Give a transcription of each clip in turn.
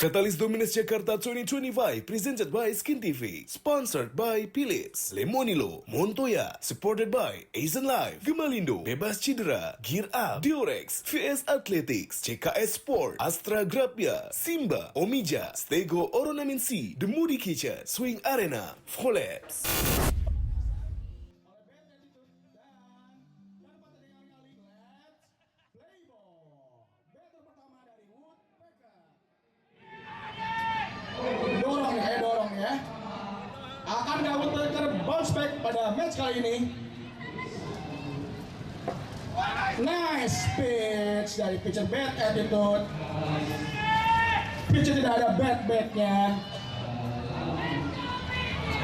Catalyst Dominance Jakarta 2025 presented by Skin TV, sponsored by Philips, Lemonilo, Montoya, supported by Asian Life, Gemalindo, Bebas Cedera, Gear Up, Diorex, VS Athletics, CKS Sport, Astra Grapia, Simba, Omija, Stego Oronamin C, The Moody Kitchen, Swing Arena, Folabs. Dorong ya. Akan Woodpecker bounce back pada match kali ini. Nice pitch dari pitcher bad attitude. Pitcher tidak ada bad-badnya.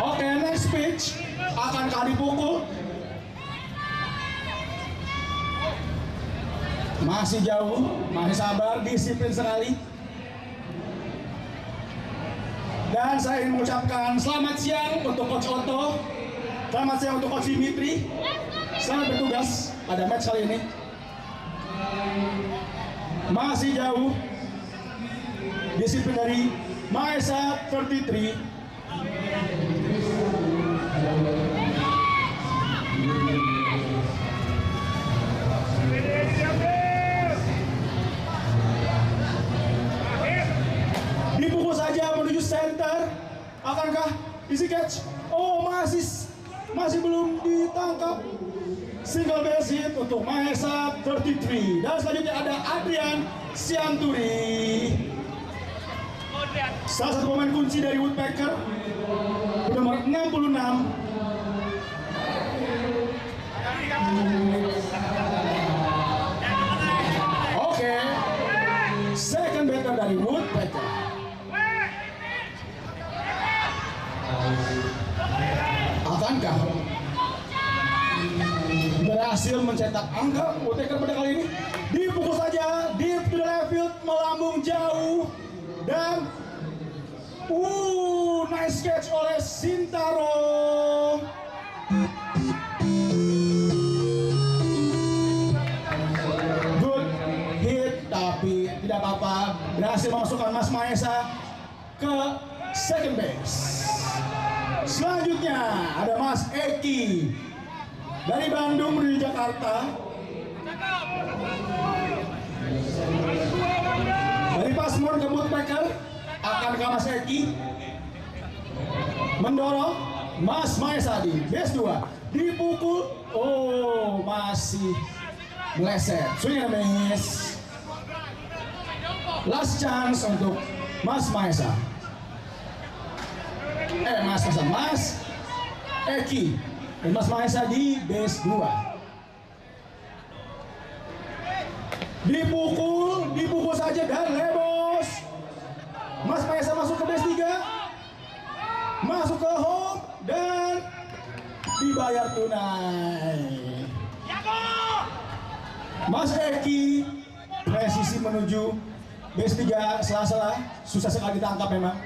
Oke, next pitch. Akankah dipukul? Masih jauh, masih sabar, disiplin sekali. Dan saya ingin mengucapkan selamat siang untuk Coach Otto, selamat siang untuk Coach Dimitri. Selamat bertugas pada match kali ini. Masih jauh, disiplin dari Maesa 33. Dipukul saja menuju center. Akankah isi catch? Oh, masih belum ditangkap. Single base hit untuk Maesa 33. Dan selanjutnya ada Adrian Sianturi, salah satu pemain kunci dari Woodpecker, nomor 66. Oke, second batter dari Woodpecker. Akankah berhasil mencetak angka Woodpecker pada kali ini? Dipukul saja, deep to the left field, melambung jauh. Dan nice catch oleh Sintaro. Good hit, tapi tidak apa-apa, berhasil memasukkan Mas Maesa ke second base. Selanjutnya ada Mas Eki dari Bandung menuju Jakarta. Dari Pasmur ke Woodpecker. Akankah Mas Eki mendorong Mas Maesa di base 2? Dipukul. Oh, masih meleset. Swing and miss. Last chance untuk Mas Maesa. Mas Eki dan Mas Maesa di base 2. Dipukul saja dan lebos. Mas Maesa masuk ke base 3, masuk ke home dan dibayar tunai. Mas Eki presisi menuju base 3 sela-sela, susah sekali ditangkap memang.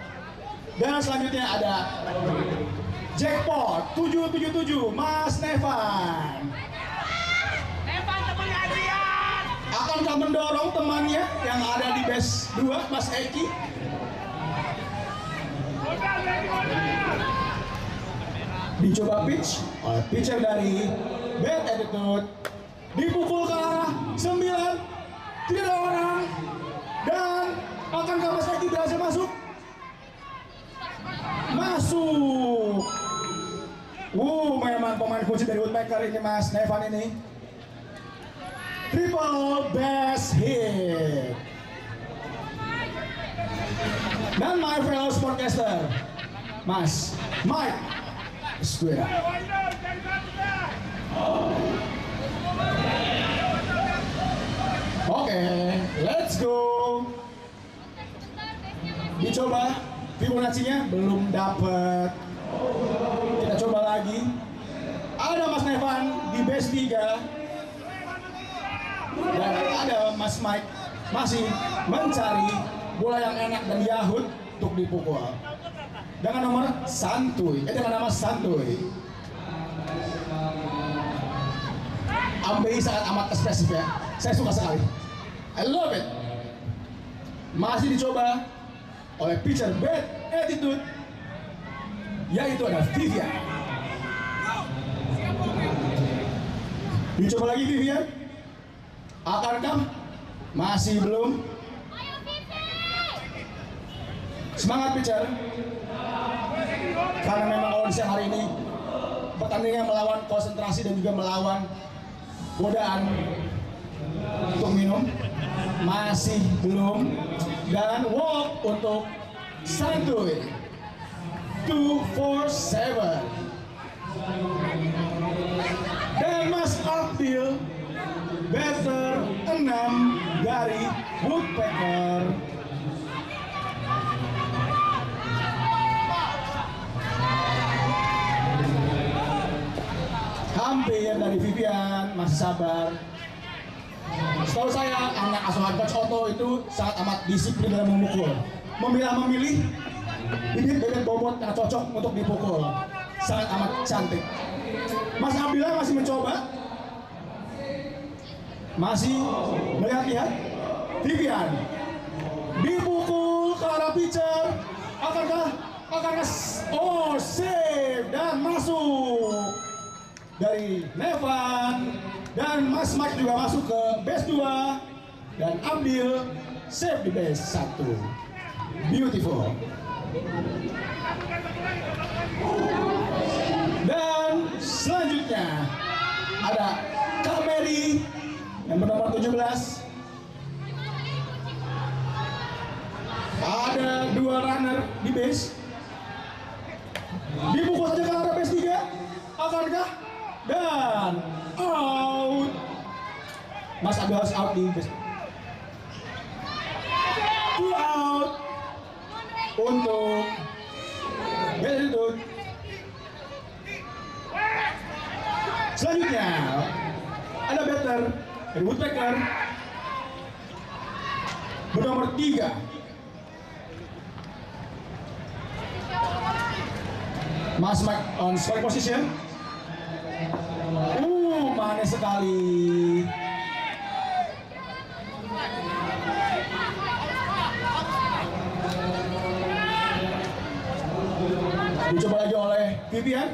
Dan selanjutnya ada jackpot 777 Mas Nevan. Temannya Adrian. Akankah mendorong temannya yang ada di base 2, Mas Eki? Dicoba pitch oleh pitcher dari bad attitude. Dipukul ke arah 9, tidak ada orang. Dan akankah Mas Eki berhasil masuk? Masuk. Memang pemain kunci dari Woodpecker ini Mas Nevan ini. Triple base hit. Dan my fellow sportcaster, Mas Mike Squira. Oke, let's go. Dicoba Fibonacci-nya belum dapet. Kita coba lagi. Ada Mas Nevan di base 3. Dan ada Mas Mike masih mencari bola yang enak dan yahut untuk dipukul. Dengan nomor Santuy, dengan nama Santuy. Ambei sangat amat ekspresif ya. Saya suka sekali. I love it. Masih dicoba. oleh pitcher bad attitude, yaitu ada Vivian. Dicoba lagi Vivian. Akankah? Masih belum. Semangat pitcher. Karena memang kondisi hari ini pertandingan melawan konsentrasi dan juga melawan godaan untuk minum. Masih belum. Dan walk untuk Santuy 247. Dan Mas Abdil batter 6 dari Woodpecker. Hampir dari Vivian, masih sabar. Setahu saya anak asuhan Coach Otto itu sangat amat disiplin dalam memukul. Memilih bibit-bibit bobot yang cocok untuk dipukul. Sangat amat cantik. Mas Abdillah masih mencoba. Masih melihat-lihat. Vivian dipukul ke arah pitcher. Akankah oh, save dan masuk dari Nevan, dan Mas Mike juga masuk ke base 2, dan Abdil save di base 1. Beautiful. Dan selanjutnya ada Kak Mary yang bernomor 17. Ada 2 runner di base. Dipukul saja ke arah base 3. Akankah? Dan out. Mas Abdul harus out di base. 2 out untuk Beldut. Selanjutnya ada batter dari Woodpecker bernomor 3. Mas Mike on scoring position. Manis sekali. Dicoba lagi oleh Vivian.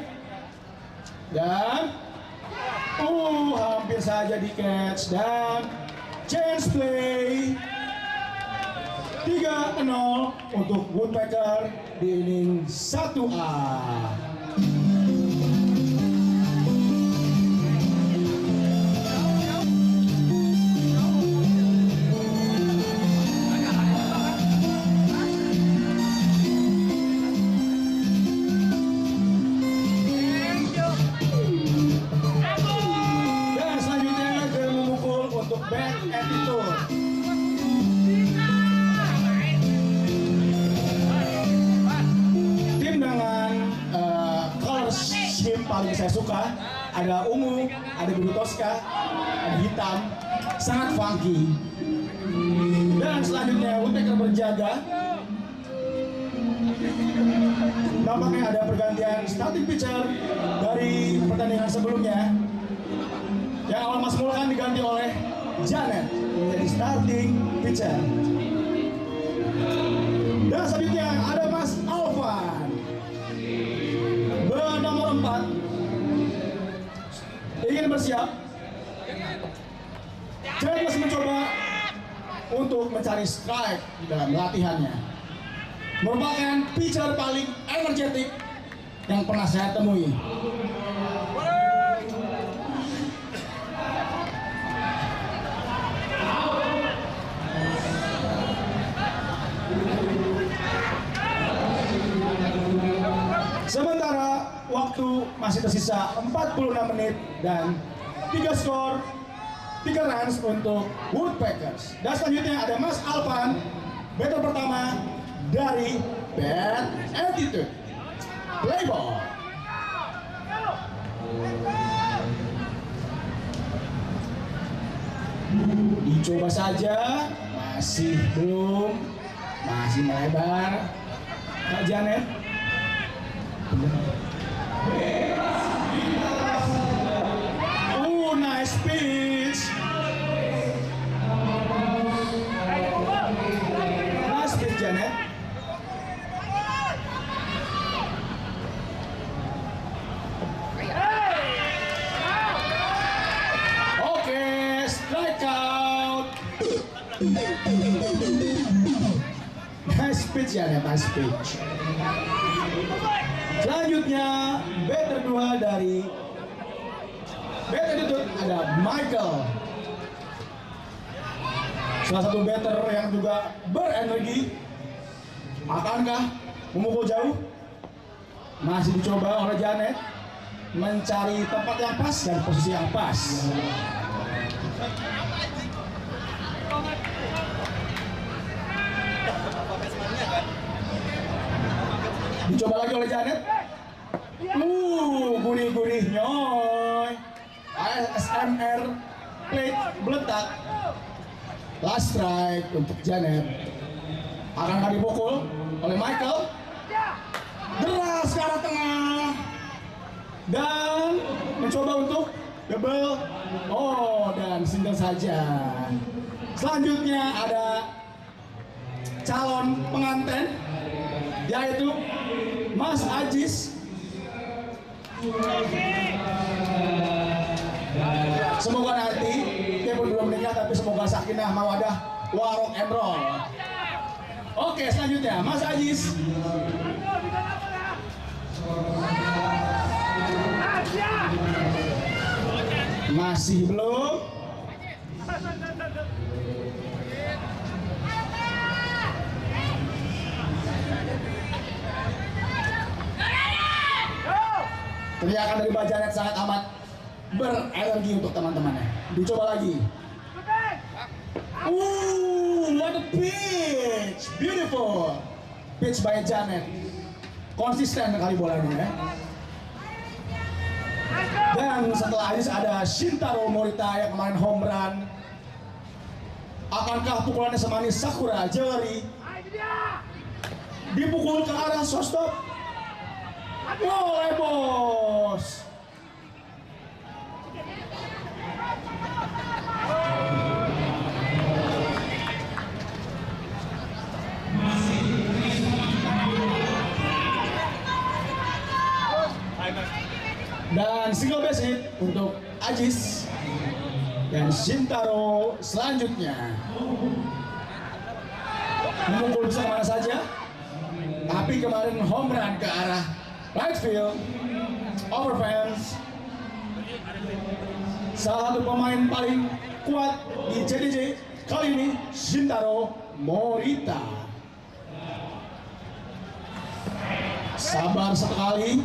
Dan hampir saja di catch, dan chance play 3-0 untuk Woodpecker di inning 1A. Paling saya suka, ada ungu, ada biru toska, ada hitam, sangat funky. Dan selanjutnya Woodpecker berjaga. Nampaknya ada pergantian starting pitcher dari pertandingan sebelumnya. Yang awal Mas Mulkan diganti oleh Janet menjadi starting pitcher. Dan selanjutnya ada Mas Alvan bernomor 4. Ingin bersiap. Janet masih mencoba untuk mencari strike di dalam latihannya. Merupakan pitcher paling energetik yang pernah saya temui. Sementara waktu masih tersisa 46 menit dan 3 skor, 3 runs untuk Woodpeckers. Dan selanjutnya ada Mas Alvan, batter pertama dari Bad Attitude. Play ball. Dicoba saja, masih belum, masih melebar. Kak Janet. Nice pitch. Nice pitch, Janet. Nice pitch ya, nice pitch. Selanjutnya batter 2 dari batter itu ada Michael. Salah satu batter yang juga berenergi. Akankah memukul jauh? Masih dicoba oleh Janet mencari tempat yang pas dan posisi yang pas. Dicoba lagi oleh Janet. Gurih-gurih nyoy. ASMR plate meletak. Last strike untuk Janet. Akankah dipukul oleh Michael? Deras ke arah tengah. Dan mencoba untuk double. Oh, dan single saja. Selanjutnya ada calon pengantin, yaitu Mas Ajis. Semoga nanti dia pun belum menikah, tapi semoga sakinah mawadah warok and roll. Oke, selanjutnya Mas Ajis. Masih belum. Teriakan dari Mbak Janet sangat amat berenergi untuk teman-temannya. Dicoba lagi. What a pitch! Beautiful pitch by Janet. Konsisten kali bolanya ya. Dan setelah Ajis ada Shintaro Morita yang kemarin home run. Akankah pukulannya semanis Sakura Jewelry? Dipukul ke arah shortstop. Boleh bos. Dan single base hit untuk Ajis dan Shintaro selanjutnya memukul bisa kemana saja, tapi kemarin home run ke arah right field, over fence. Salah satu pemain paling kuat di JDJ kali ini, Shintaro Morita. Sabar sekali.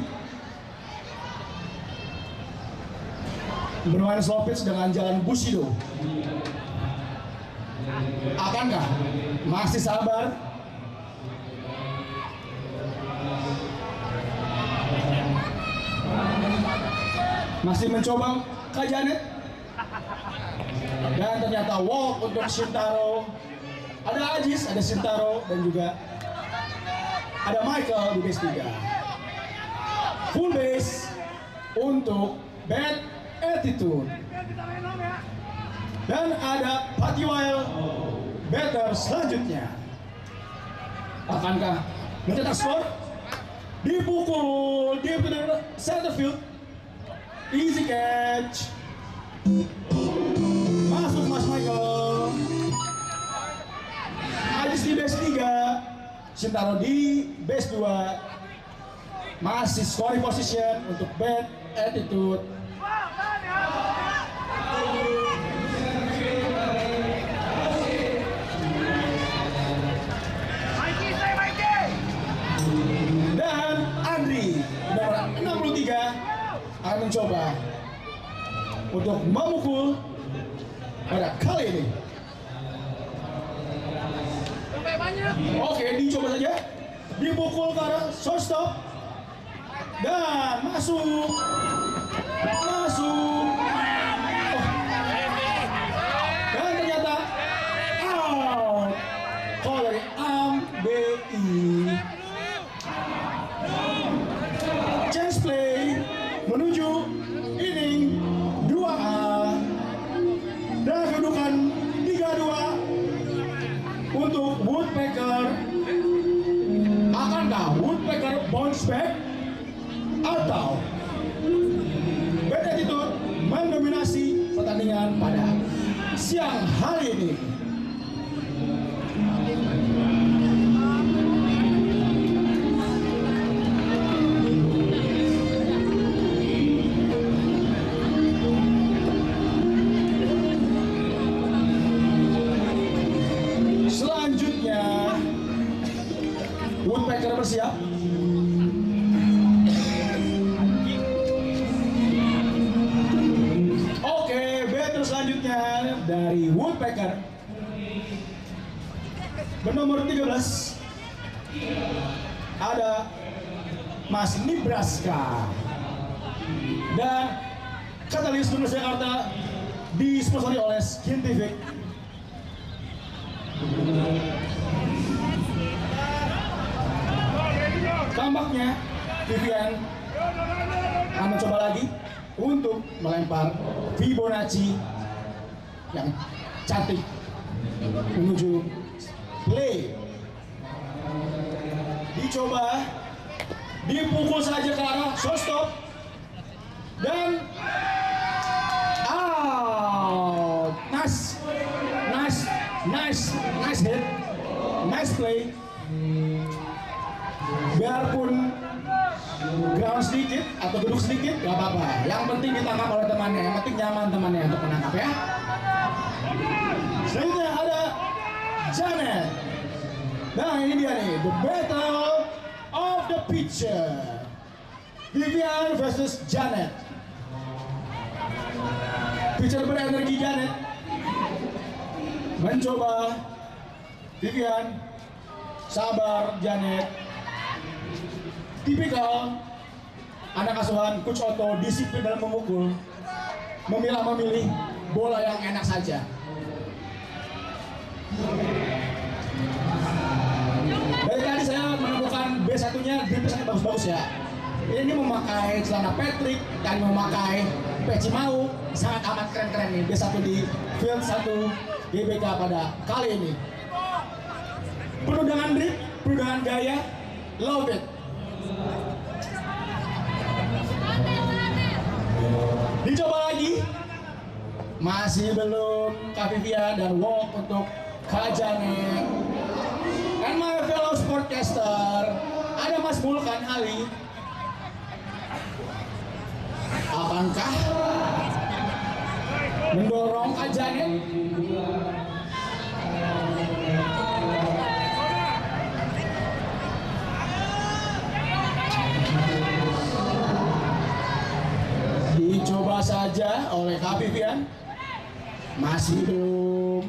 Bermain slow pitch dengan jalan Bushido. Akankah masih sabar? Masih mencoba Kak Janet. Dan ternyata walk untuk Shintaro. Ada Ajis, ada Shintaro, dan juga ada Michael di base 3. Full base untuk Bad Attitude. Dan ada Patiwil batter selanjutnya. Akankah mencetak skor? Dipukul di center field. Easy catch. Masuk Mas Michael. Ajis di base 3, Shintaro di base 2. Masih scoring position untuk Bad Attitude. Dan Andri nomor 63 akan mencoba untuk memukul pada kali ini. Oke, dicoba saja. Dipukul ke arah shortstop. Dan masuk. Masuk. Oh. Dan ternyata out. Call dari AMBI. Chance play menuju inning 2A. Dan kedudukan 3-2 untuk Woodpecker. Akankah Woodpecker bounce back atau Bad Attitude mendominasi pertandingan pada siang hari ini? bersiap. Oke, battle selanjutnya dari Woodpecker bernomor 13 ada Mas Nebraska dan Katalis Tunus Jakarta disponsori oleh Skintific. Tampaknya Vivian akan mencoba lagi untuk melempar Fibonacci yang cantik menuju play. Dicoba, dipukul saja ke arah shortstop dan out. Nice hit, nice play. Biarpun ground sedikit atau duduk sedikit, gak apa-apa. Yang penting ditangkap oleh temannya, yang penting nyaman temannya untuk menangkap ya. Selanjutnya ada Janet. Nah ini dia nih, the battle of the pitcher. Vivian versus Janet. Pitcher berenergi Janet mencoba. Vivian sabar Janet. Tipikal anak asuhan Coach Otto, disiplin dalam memukul, memilih bola yang enak saja. Dari tadi saya menemukan B1-nya, D1-nya bagus-bagus ya. Ini memakai celana Patrick dan memakai peci mau, sangat amat keren-keren nih B1 di Field 1 GBK pada kali ini. Penuh dengan drip, penuh dengan gaya, love it. Dicoba lagi, masih belum Kak Vivian dan walk untuk Kak Janet. And my fellow sportcaster, ada Mas Mulkan Ali. Akankah mendorong Kak Janet? Dicoba saja oleh Kak Vivian, masih belum.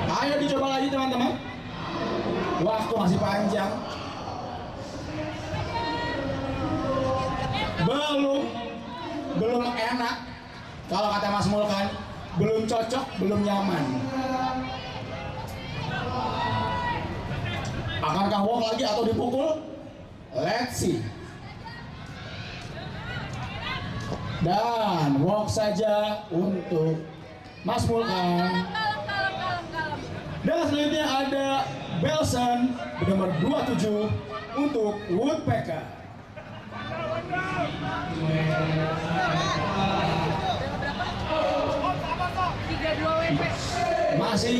Ayo dicoba lagi teman-teman, waktu masih panjang. Belum enak. Kalau kata Mas Mulkan, belum cocok, belum nyaman. Akankah walk lagi atau dipukul? Let's see. Dan walk saja untuk Mas Mulkan. Dan selanjutnya ada Belson nomor 27 untuk Woodpecker. Masih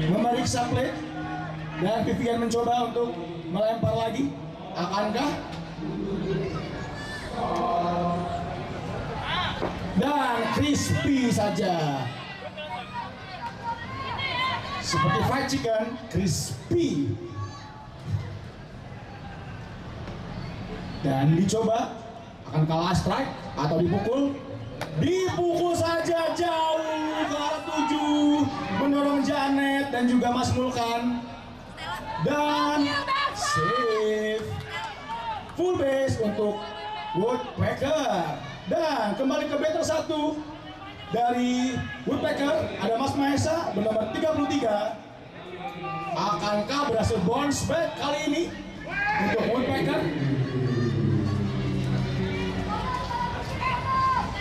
memeriksa plate dan Vivian mencoba untuk melempar lagi. Akankah? Dan crispy saja. Seperti fried chicken, crispy. Dan dicoba, akan kalah strike atau dipukul? Dipukul saja jauh ke arah 7, mendorong Janet dan juga Mas Mulkan. Dan save. Full base untuk Woodpecker. Dan kembali ke battle 1 dari Woodpecker, ada Mas Mahesa bernomor 33. Akankah berhasil bounce back kali ini untuk Woodpecker?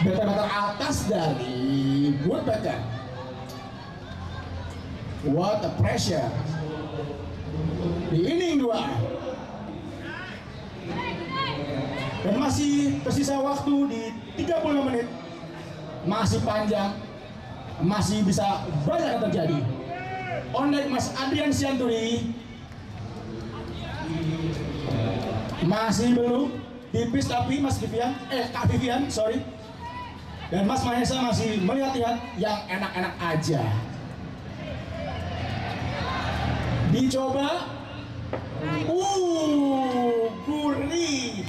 Meter-meter atas dari Woodpecker. What a pressure di inning 2. Dan masih tersisa waktu di 35 menit. Masih panjang, masih bisa banyak yang terjadi. On deck Mas Adrian Sianturi. Masih belum. tipis tapi Mas Vivian, Kak Vivian, sorry. Dan Mas Mahesa masih melihat-lihat yang enak-enak aja. Dicoba. Gurih.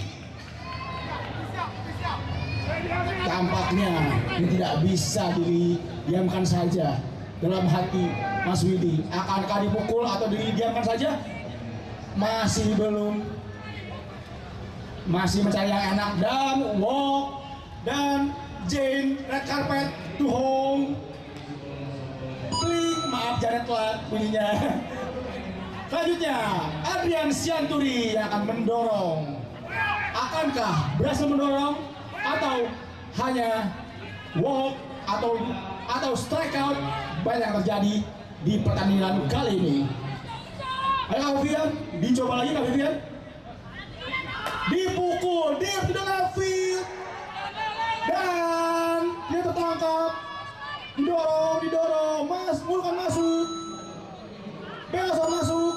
Tampaknya ini tidak bisa didiamkan saja. Dalam hati Mas Widi, akankah dipukul atau didiamkan saja? Masih belum. Masih mencari yang enak dan walk dan Jane red carpet to home. Bling, maaf Janet telat bunyinya. Selanjutnya Adrian Sianturi yang akan mendorong. Akankah berhasil mendorong atau hanya walk atau strikeout? Banyak yang terjadi di pertandingan kali ini. Ayo Kak Vivian, dicoba lagi Kak Vivian. Dipukul, dia tidak field dan dia tertangkap. Didorong, Mas, bukan masuk. Belasan masuk.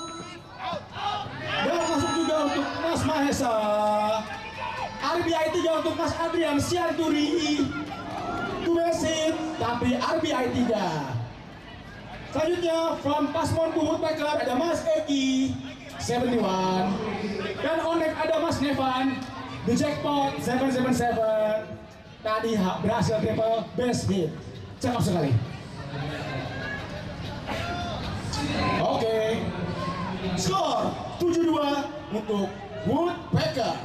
Dan masuk juga untuk Mas Mahesa. RBI 3 untuk Mas Adrian Sianturi. To base hit, tapi RBI 3. Selanjutnya from Pasmon Woodpecker ada Mas Eki 71 dan Onek ada Mas Nevan di jackpot 777. Tadi berhasil triple base hit, cakep sekali. Oke, skor 7-2 untuk Woodpecker.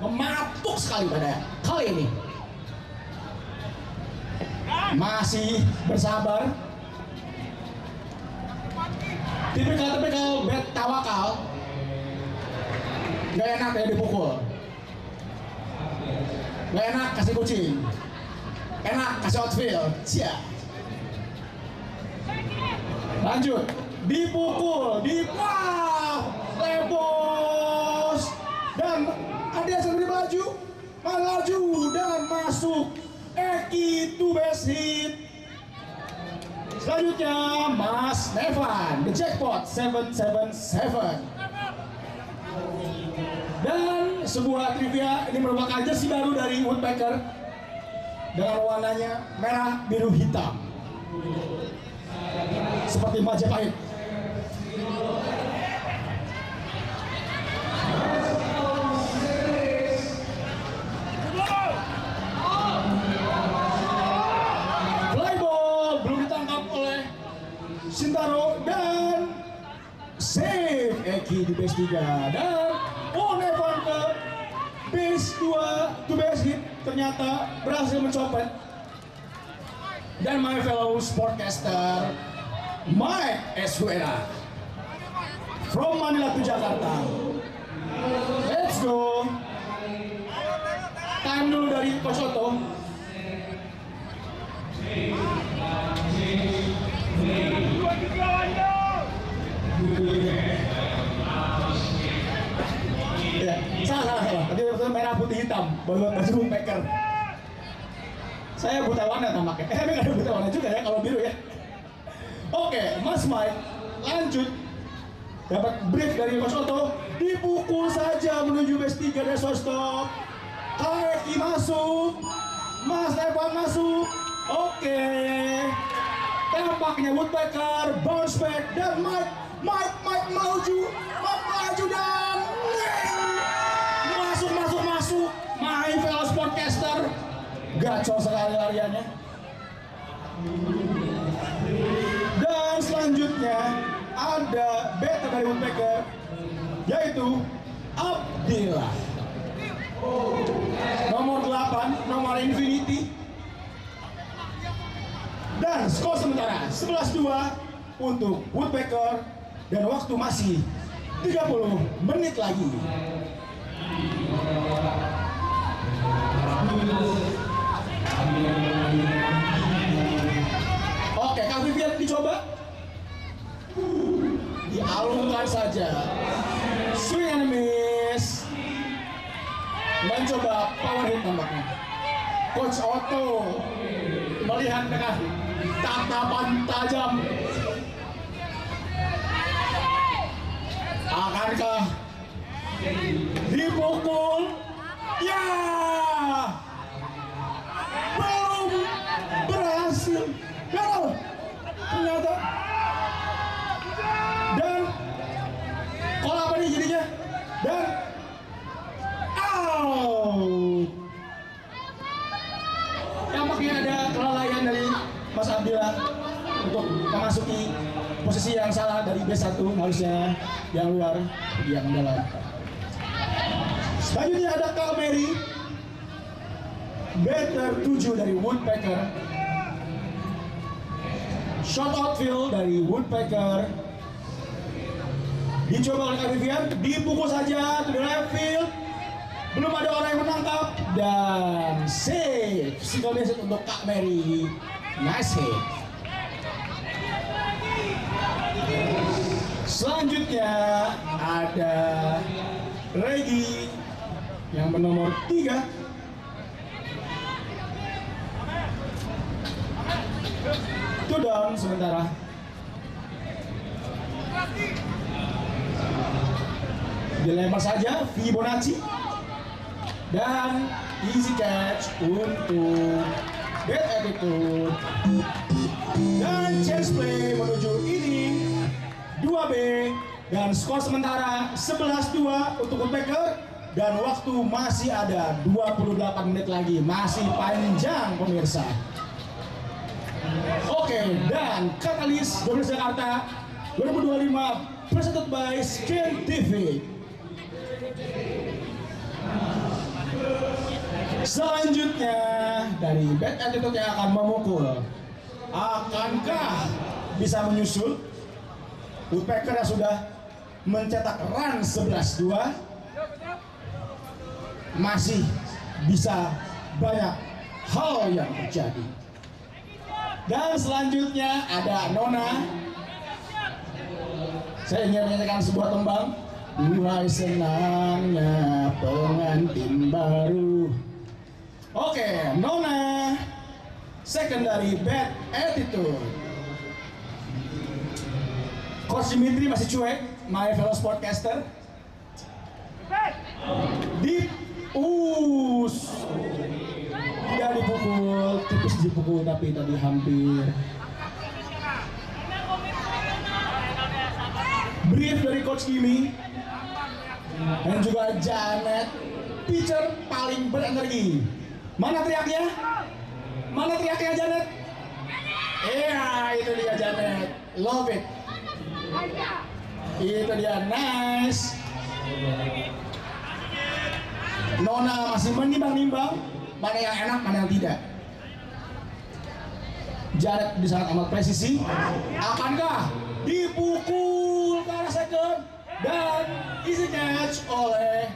Mematuk sekali pada kali ini. Masih bersabar. Tipikal bet tawakal. Gak enak ya dipukul. Gak enak kasih kucing. Enak kasih outfield. Siap. Lanjut. Dipukul. Lebos. Dan ada yang beri baju. Melaju dan masuk. Eki to base hit. Selanjutnya Mas Nevan, the jackpot 777. Dan sebuah trivia, ini merupakan jersey baru dari Woodpecker dengan warnanya merah, biru, hitam, seperti Majapahit. Sintaro dan save Eki di base 3 dan Nevan ke base 2 to base hit ternyata berhasil mencopet. Dan my fellow sportcaster Mike Eswera from Manila to Jakarta. Let's go. Time dulu dari Coach Otto. Ya, salah. Tadi merah putih hitam, baju Woodpecker. Saya buta warna tampaknya. Nggak ada buta warna juga ya kalau biru ya. Oke, Mas Mike lanjut. Dapat brief dari Coach Otto. Dipukul saja menuju base 3 dan shortstop. Kaeki masuk. Mas Nevan masuk. Oke. Tampaknya Woodpecker bounce back dan Mike maju dan masuk. My fellow sportcaster, gacor sekali lariannya. Dan selanjutnya ada beta dari Woodpecker, yaitu Abdillah. Nomor 8, nomor Infinity. Dan skor sementara 11-2 untuk Woodpecker dan waktu masih 30 menit lagi. Oke, Kak Vivian dicoba. Dialungkan saja. Swing and miss. Mencoba power hit tampaknya. Coach Otto melihat dengan tatapan tajam. Akankah dipukul Ya, belum berhasil. Gagal. Ternyata. Dan kalau apa nih jadinya? Dan out. Tampaknya ada kelalaian dari Mas Abdillah untuk memasuki posisi yang salah dari B1, harusnya yang luar, yang dalam. Selanjutnya ada Kak Mary, better 7 dari Woodpecker, shot outfield dari Woodpecker, dicoba oleh Kak Vivian, dipukul saja to the left field, belum ada orang yang menangkap, dan save, single base untuk Kak Mary, nice hit. Selanjutnya ada Regi yang bernomor 3. Two down sementara. Dilempar saja Fibonacci dan easy catch untuk Bad Attitude. Dan chance play menuju inning 2B dan skor sementara 11-2 untuk Woodpecker dan waktu masih ada 28 menit lagi, masih panjang pemirsa. Oke, dan Katalis 12 Jakarta 2025 presented by Skin TV. Selanjutnya dari Bad Attitude yang akan memukul, akankah bisa menyusul? Woodpecker yang sudah mencetak run 11-2 masih bisa banyak hal yang terjadi. Dan selanjutnya ada Nona. Saya ingin menyanyikan sebuah tembang. Duhai senangnya pengantin baru. Oke, Nona, secondary Bad Attitude. Coach Dimitri masih cuek, my fellow sportcaster. Tidak dipukul, tipis dipukul tapi tadi hampir. Brief dari Coach Kimi dan juga Janet, pitcher paling berenergi. Mana teriaknya? Mana teriaknya Janet? Iya, itu dia Janet. Love it. Itu dia, nice. Nona masih menimbang-nimbang mana yang enak, mana yang tidak. Jared di sangat amat presisi. Akankah dipukul ke arah second dan easy catch oleh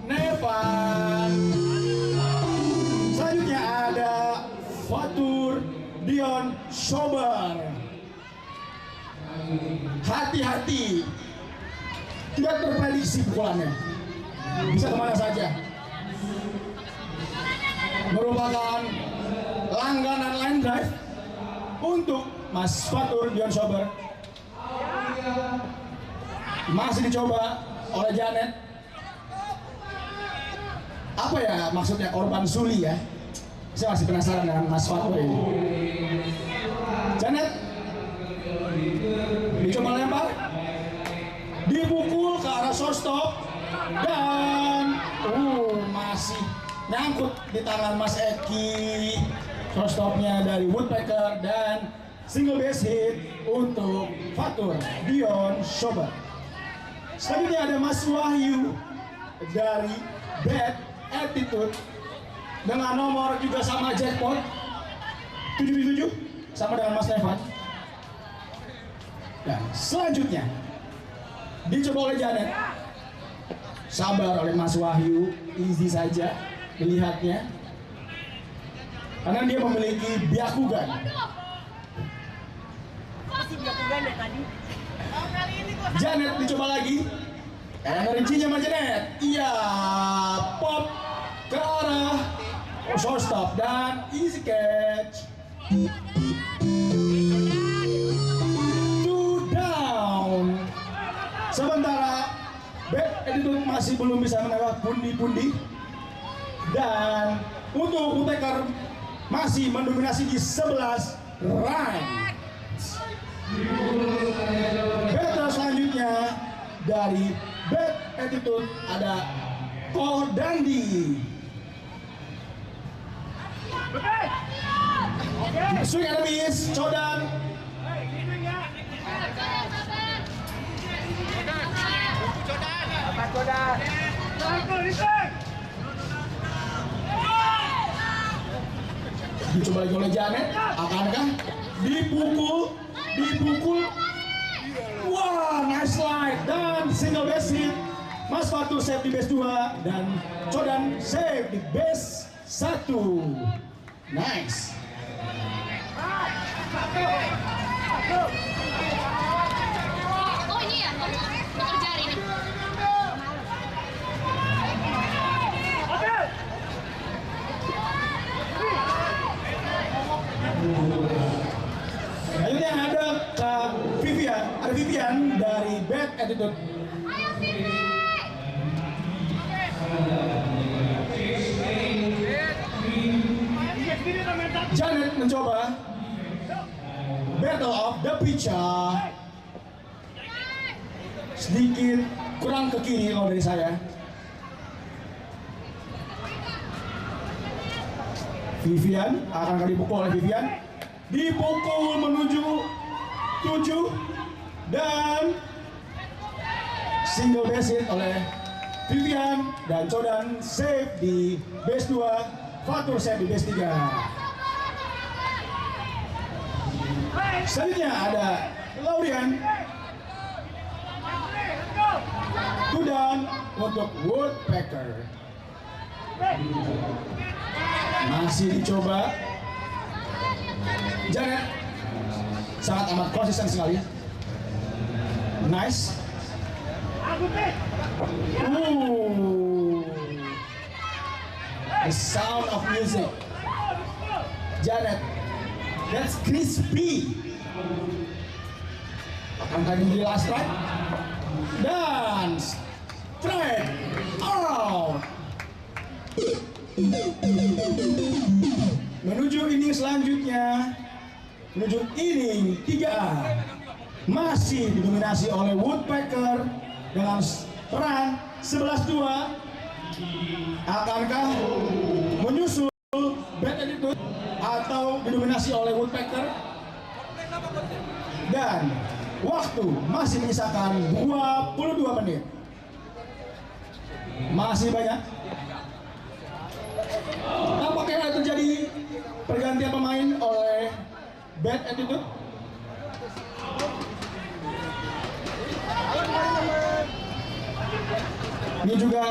Nevan. Selanjutnya ada Fatur Dion Shober. Hati-hati, tidak terprediksi pukulannya, bisa kemana saja. Merupakan langganan line drive untuk Mas Fatur Dion Shober. Masih dicoba oleh Janet. Apa ya maksudnya korban suli ya? Saya masih penasaran dengan Mas Fatur ini. Janet dicoba lempar, dipukul ke arah shortstop dan masih nyangkut di tangan Mas Eki. Shortstopnya dari Woodpecker dan single base hit untuk Fatur Dion Shober. Selanjutnya ada Mas Wahyu dari Bad Attitude dengan nomor juga sama jackpot 77 sama dengan Mas Nevan. Dan selanjutnya dicoba oleh Janet, sabar oleh Mas Wahyu, easy saja melihatnya karena dia memiliki Byakugan. Janet dicoba lagi, energinya sama Janet, iya, pop ke arah shortstop dan easy catch. Sementara Bad Attitude masih belum bisa menembak pundi-pundi Dan untuk Woodpecker masih mendominasi di 11 rank. Battle selanjutnya dari Bad Attitude ada Kodandi. Swing and a miss, Codan. Dicoba lagi oleh Janet, akankah dipukul? Wah, nice slide dan single base hit. Mas Fatur save di base 2 dan Codan save di base 1. Nice. Oh ini ya, mau kerja hari ini. Selanjutnya ada Kak Vivian, ada Vivian dari Bad Attitude. Janet mencoba Battle of the Pitcher. Sedikit kurang ke kiri kalau dari saya. Vivian akan kali dipukul oleh Vivian. Dipukul menuju 7 dan single base hit oleh Vivian dan Codan save di base 2, Fatur save di base 3. Selanjutnya ada Laurian Tudan untuk Woodpecker. Masih dicoba. Janet sangat amat konsisten sekali. Nice. The sound of music. Janet, that's crispy. Akan kali di last strike dan strike out. Menuju inning selanjutnya, menuju inning 3A, masih didominasi oleh Woodpecker dengan peran 11-2. Akankah menyusul Bad Attitude atau didominasi oleh Woodpecker? Dan waktu masih menyisakan 22 menit. Masih banyak. Apakah yang terjadi pergantian pemain oleh Bad Attitude? Ini juga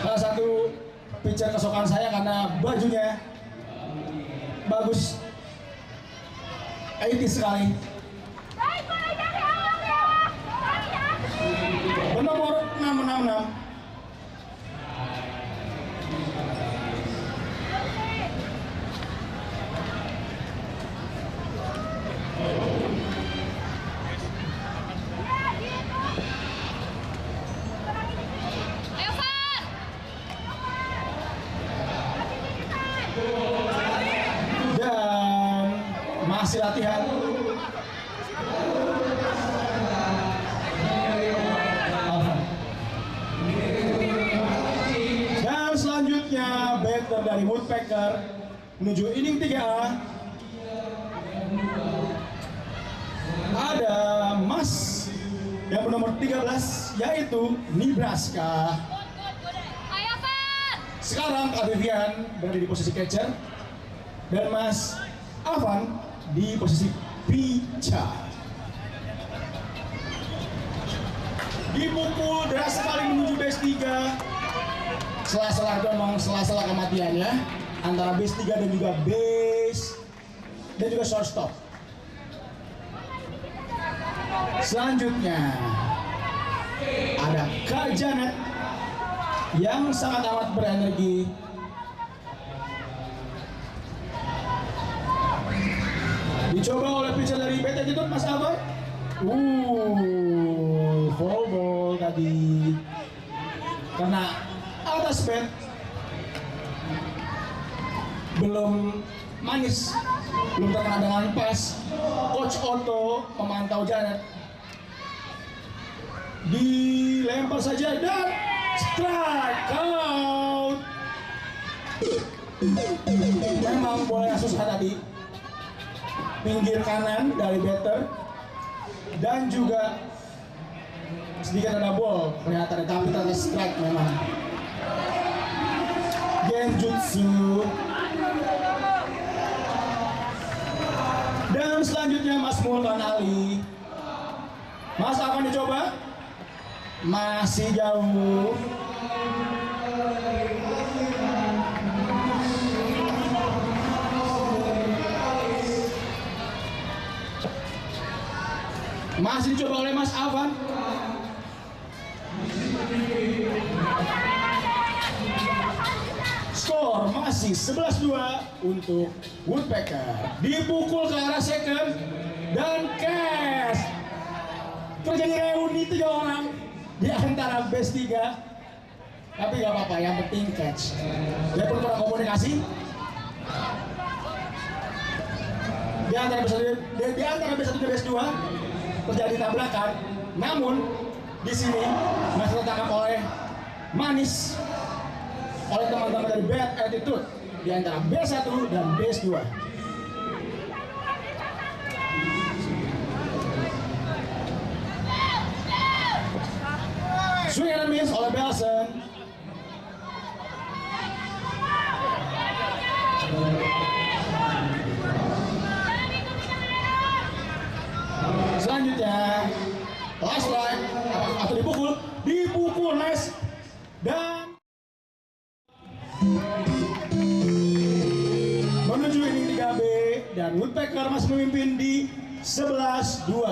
salah satu pitcher kesukaan saya karena bajunya bagus, 80 sekali. Bernomor 666. Dan masih latihan. Dan selanjutnya batter dari Woodpecker menuju inning 3A. Ada Mas yang bernomor 13 yaitu Nebraska. Sekarang Kak Vivian berada di posisi catcher dan Mas Avan di posisi pitcher. Dipukul deras sekali menuju base 3. Sela-sela itu memang sela-sela kematian ya, antara base 3 dan juga base dan juga shortstop. Selanjutnya ada Kak Janet yang sangat amat berenergi. Dicoba oleh pitcher dari Bad Attitude, Mas Abang. Foul ball tadi karena atas bat. belum manis, belum terkena dengan pas. Coach Otto memantau Janet, dilempar saja dan strike out. Memang bola yang susah tadi, pinggir kanan dari batter dan juga sedikit ada ball kelihatan, tapi ternyata strike memang. Genjutsu. Dan selanjutnya Mas Mulkan Ali. Mas akan dicoba. Masih jauh. Masih dicoba oleh Mas Avan. Skor masih 11-2 untuk Woodpecker. Dipukul ke arah second dan cash. Terjadi reuni 3 orang di antara base 3. Tapi gak apa-apa, yang penting catch. Dia pun kurang komunikasi. Di antara base 1 dan base 2 terjadi tabrakan. Namun di sini masih tertangkap oleh Manis oleh teman-teman dari Bad Attitude di antara base 1 dan base 2. Swing and a miss oleh Belson. Selanjutnya last strike atau dipukul nice dan menuju inning 3B dan Woodpecker masih memimpin di 11-2.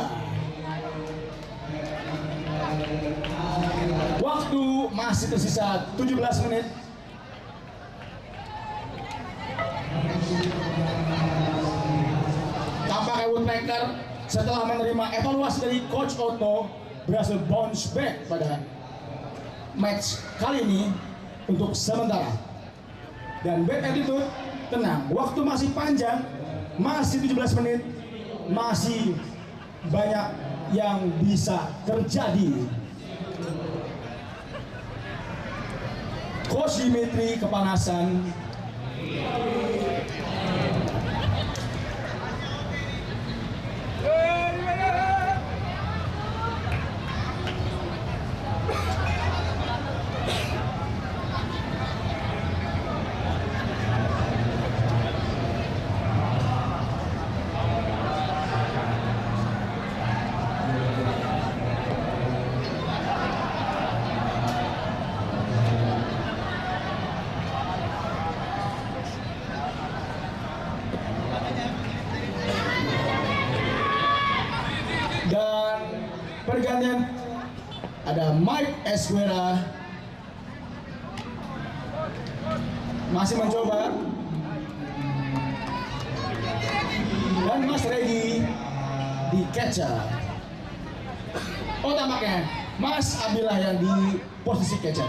Waktu masih tersisa 17 menit. Tampaknya Woodpecker setelah menerima evaluasi dari Coach Otto berhasil bounce back pada match kali ini untuk sementara. Dan Bad Attitude tenang, waktu masih panjang, masih 17 menit, masih banyak yang bisa terjadi. Coach Dimitri kepanasan. Dan pergantian ada Mike Esguera masih mencoba dan Mas Regi di catcher. Oh, tampaknya Mas Abdillah yang di posisi catcher.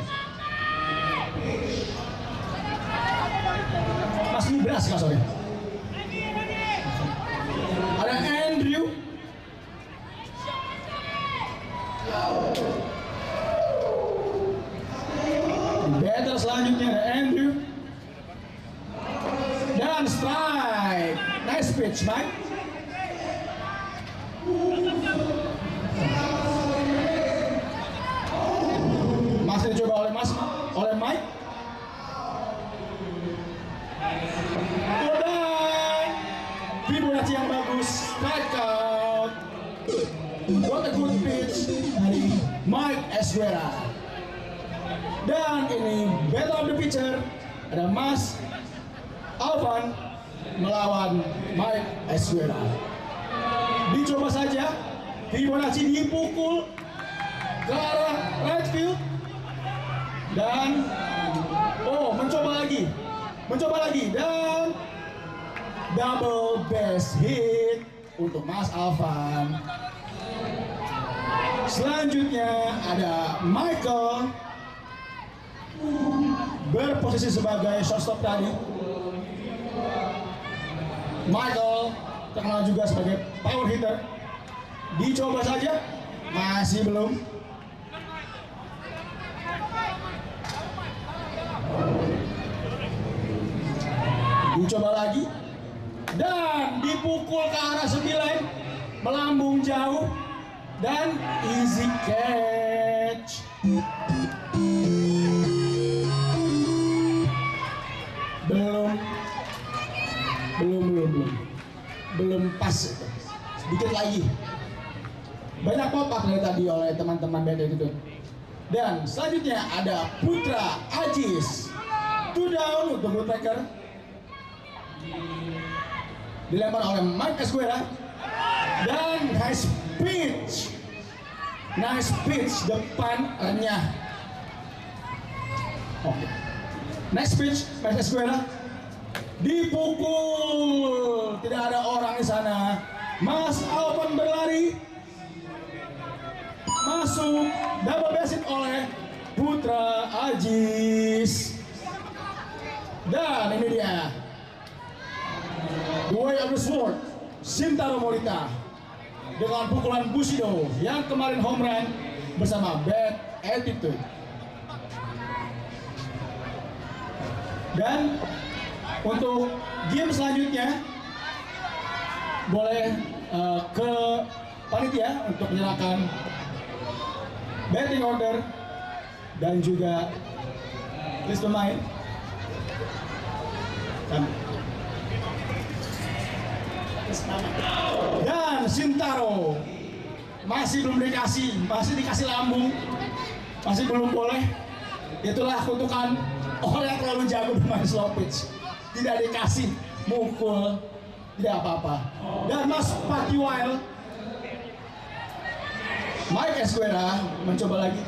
Mas Libras sorry. Ada Andrew. Batter selanjutnya ada Andrew. Dan strike. Nice pitch, Mike. Masih dicoba oleh Mike. Dan Fibonacci yang bagus. Strike out. What a good pitch dari Mike Esguera. Dan ini battle of the pitcher ada Mas Alvan melawan Mike Esguera. Dicoba saja, Fibonacci dipukul ke arah right field dan mencoba lagi dan double base hit untuk Mas Alvan. Selanjutnya ada Michael berposisi sebagai shortstop tadi. Michael, terkenal juga sebagai power hitter. Dicoba saja, masih belum. Dicoba lagi, dan dipukul ke arah 9, melambung jauh, dan easy catch. Belum pas itu. Sedikit lagi. Banyak pop-up dari tadi oleh teman-teman beda itu. Dan selanjutnya ada Putra Ajis. 2 down untuk woodpecker. Dilempar oleh Mike Esguera. Dan nice pitch. Nice pitch depan renyah. Oke. Next pitch Mike Esguera. Dipukul, tidak ada orang di sana. Mas Alvan berlari, masuk, double base hit oleh Putra Ajis. Dan ini dia, the way of the sword, Shintaro Morita dengan pukulan Bushido yang kemarin home run bersama Bad Attitude. Dan untuk game selanjutnya boleh ke panitia untuk menyerahkan batting order dan juga list pemain. Dan Shintaro masih belum dikasih, masih dikasih lambung, masih belum boleh. Itulah kutukan orang yang terlalu jago bermain slow pitch. Tidak dikasih mukul, tidak apa-apa. Dan Mas Pati Wild, Mike Esguera mencoba lagi.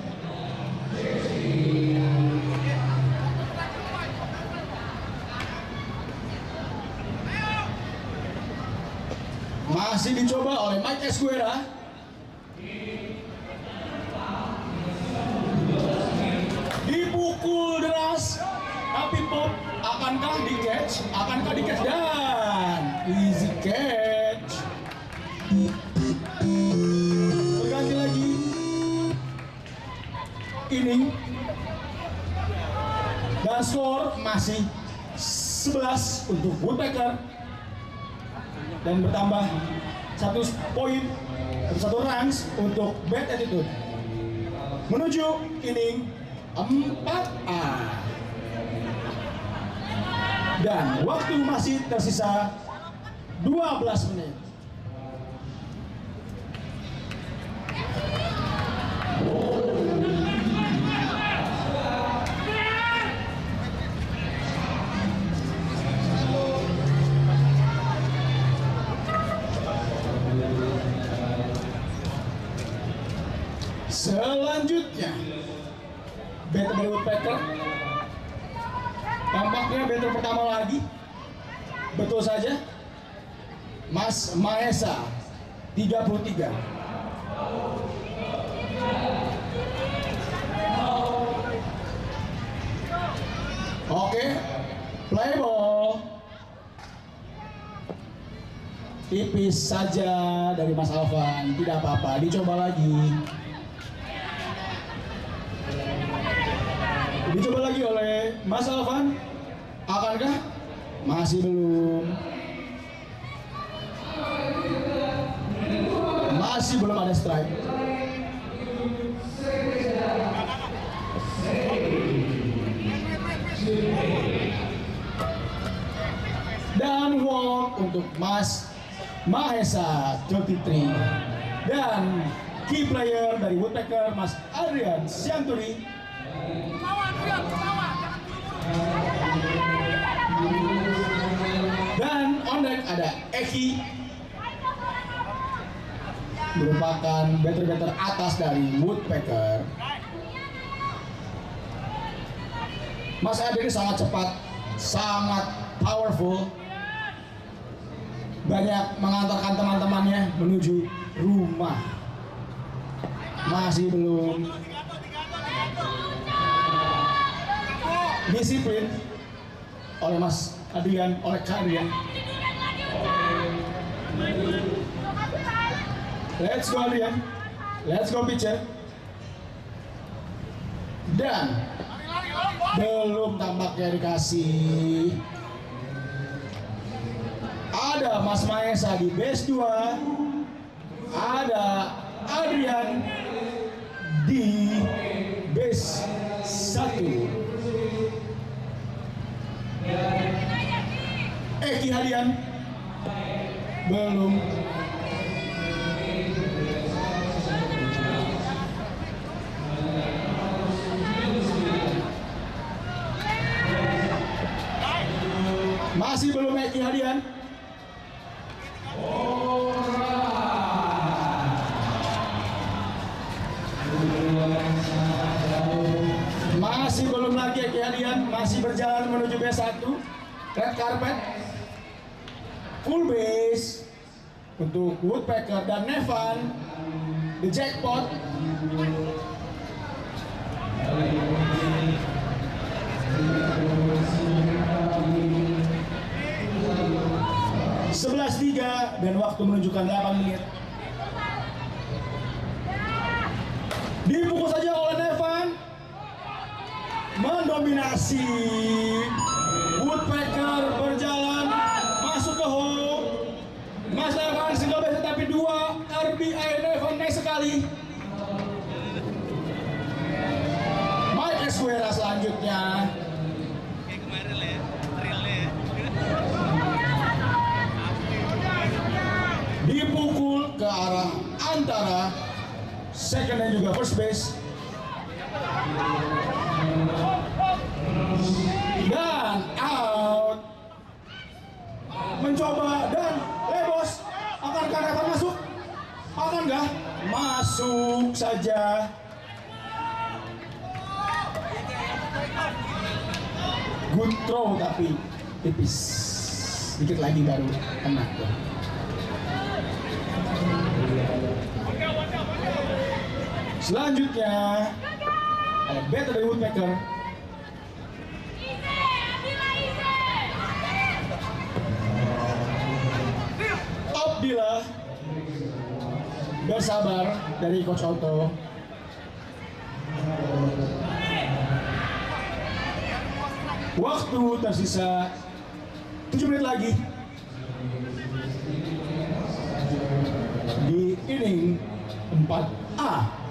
Masih dicoba oleh Mike Esguera. Dipukul deras, tapi pop. Akankah di catch? Akankah di catch? Dan easy catch. Berganti lagi. Inning. Dan skor masih 11 untuk woodpecker. Dan bertambah 1 poin, 1 runs untuk Bad Attitude. Menuju inning 4A. Dan waktu masih tersisa 12 menit. Selanjutnya, batter woodpecker. Tampaknya batter pertama lagi. Betul saja. Mas Mahesa 33. Oke, play ball. Tipis saja dari Mas Alvan, tidak apa-apa, dicoba lagi. Dicoba lagi oleh Mas Alvan. Akankah? Masih belum. Masih belum ada strike. Dan walk untuk Mas Mahesa 33. Dan key player dari woodpecker Mas Adrian Sianturi. Dan on deck ada Eki, merupakan batter-batter atas dari woodpecker. Mas Adrian sangat cepat, sangat powerful, banyak mengantarkan teman-temannya menuju rumah. Masih belum. Disiplin oleh Mas Adrian oleh Adrian. Let's go Adrian. Let's go pitcher. Dan belum tampaknya dikasih. Ada Mas Maesa di base 2. Ada Adrian di base 1. Eki Hadian belum. Masih belum Eki Hadian. Masih belum lagi Eki Hadian, masih berjalan menuju base 1. Red carpet. Full base untuk Woodpecker dan Nevan. The jackpot. (11:03) dan waktu menunjukkan 8 menit. Dipukul saja oleh Nevan. Mendominasi. Woodpecker berjalan masuk ke home. Mas Nevan single base tapi 2 RBI. Nevan naik sekali. Mike Esquera selanjutnya. Dipukul ke arah antara second dan juga first base. Dan out. Mencoba dan Lebos. Akankah Nevan masuk? Akankah? Masuk saja. Good throw tapi tipis. Sedikit lagi baru kena. Selanjutnya ada batter dari Woodpecker. Abdillah bersabar dari Coach Otto. Waktu tersisa 7 menit lagi di inning 4A.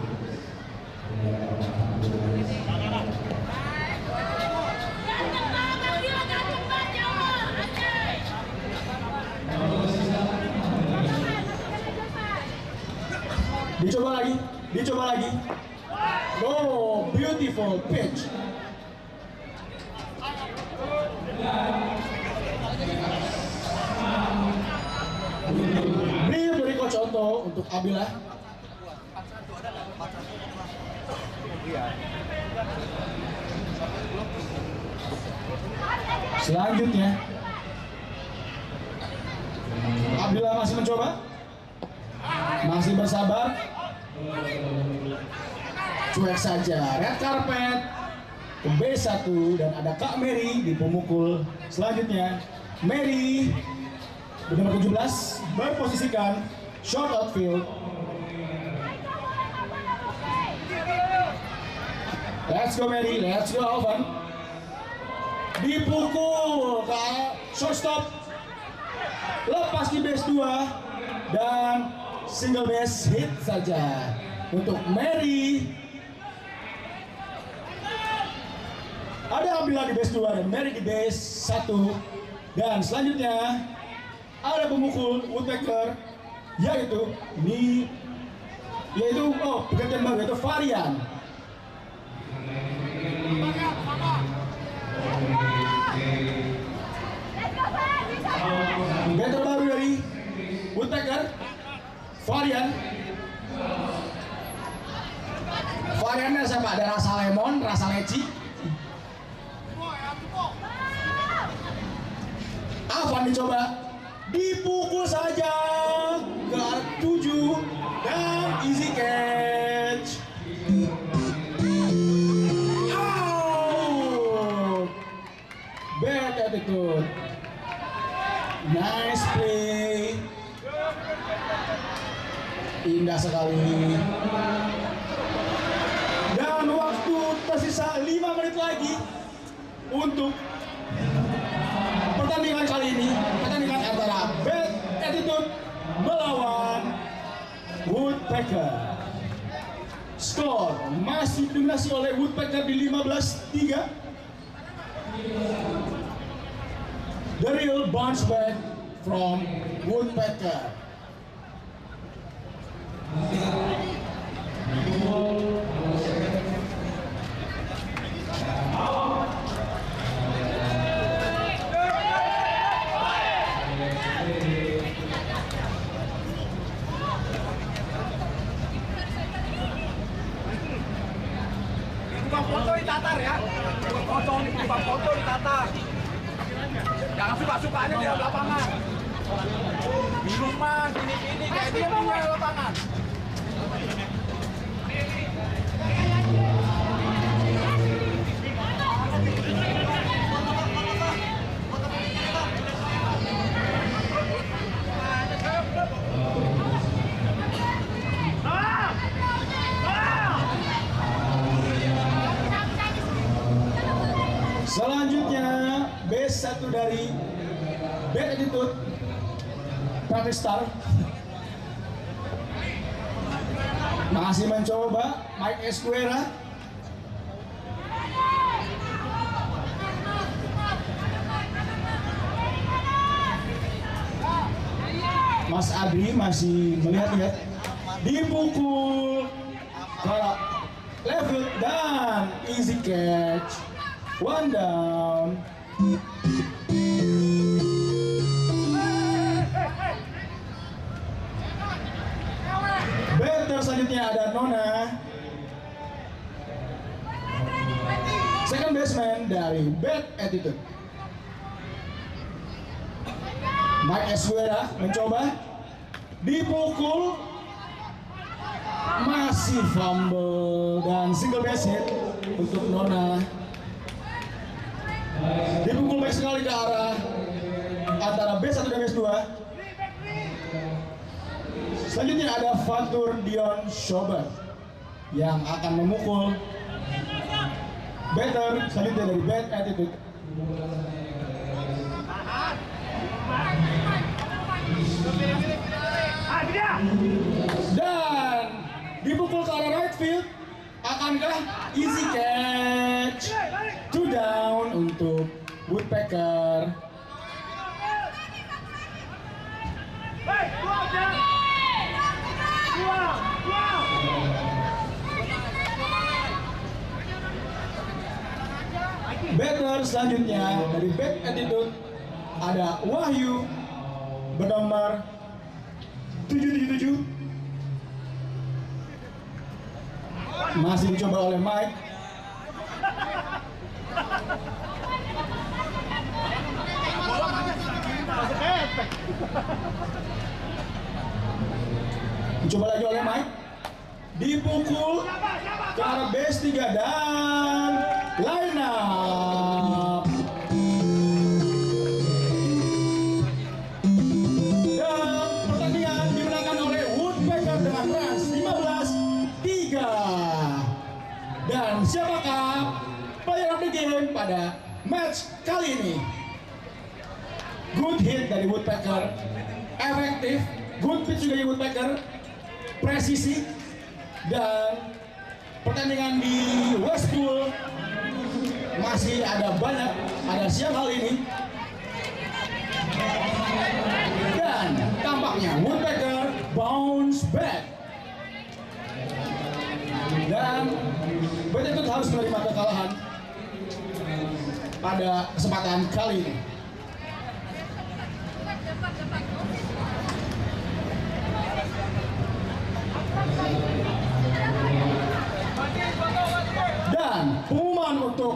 Dicoba lagi. Oh, beautiful pitch. Brief dari Coach Otto untuk Abdillah. Selanjutnya Abdillah masih mencoba, masih bersabar. Cuek saja, red carpet ke B1 dan ada Kak Mary di pemukul. Selanjutnya Mary nomor 17 berposisikan short outfield. Let's go Mary, let's go Alvan. Dipukul ke shortstop, lepas di base 2 dan single base hit saja untuk Mary. Ada Abdillah di base 2 dan Mary di base 1. Dan selanjutnya ada pemukul Woodpecker yaitu pergantian baru yaitu Varian. Batter baru dari Woodpecker, Varian. Variannya siapa? Ada rasa lemon, rasa leci. Alvan dicoba, dipukul saja ke arah 7 dan easy catch. Out. Bad attitude. Nice play. Indah sekali. Dan waktu tersisa 5 menit lagi untuk pertandingan kali ini. Pertandingan antara Bad Attitude melawan Woodpecker. Skor masih didominasi oleh Woodpecker di 15-3. The real bounce back from Woodpecker. Tukang foto ditatar ya. Tukang foto ditatar. Jangan suka-sukanya di lapangan. Minuman, gini-gini, kayak gini di lapangan. Selanjutnya base 1 dari Bad Attitude Patrick Star masih mencoba Mike Esquera. Mas Adri masih melihat-lihat, dipukul ke level dan easy catch. One down. Batter selanjutnya ada Nona, second baseman dari Bad Attitude. Mike Esquera mencoba, dipukul, masih fumble dan single base hit untuk Nona. Dipukul baik sekali ke arah antara base 1 dan base 2. Selanjutnya ada Fatur Dion Schober yang akan memukul batter selanjutnya dari Bad Attitude. Dan dipukul ke arah right field. Akankah easy catch? 2 down untuk Woodpecker. Batter selanjutnya dari Bad Attitude ada Wahyu bernomor 777. Masih dicoba oleh Mike. Dicoba lagi oleh Mike. Dipukul ke arah base 3 dan line up. Dan pertandingan dimenangkan oleh Woodpecker dengan runs 15-3. Dan siapakah player of the game pada match kali ini? Good hit dari Woodpecker, efektif, good pitch juga dari Woodpecker, presisi, dan pertandingan di West Pool masih ada banyak, ada siang hal ini. Dan tampaknya Woodpecker bounce back. Dan Bad Attitude harus menerima kekalahan pada kesempatan kali ini.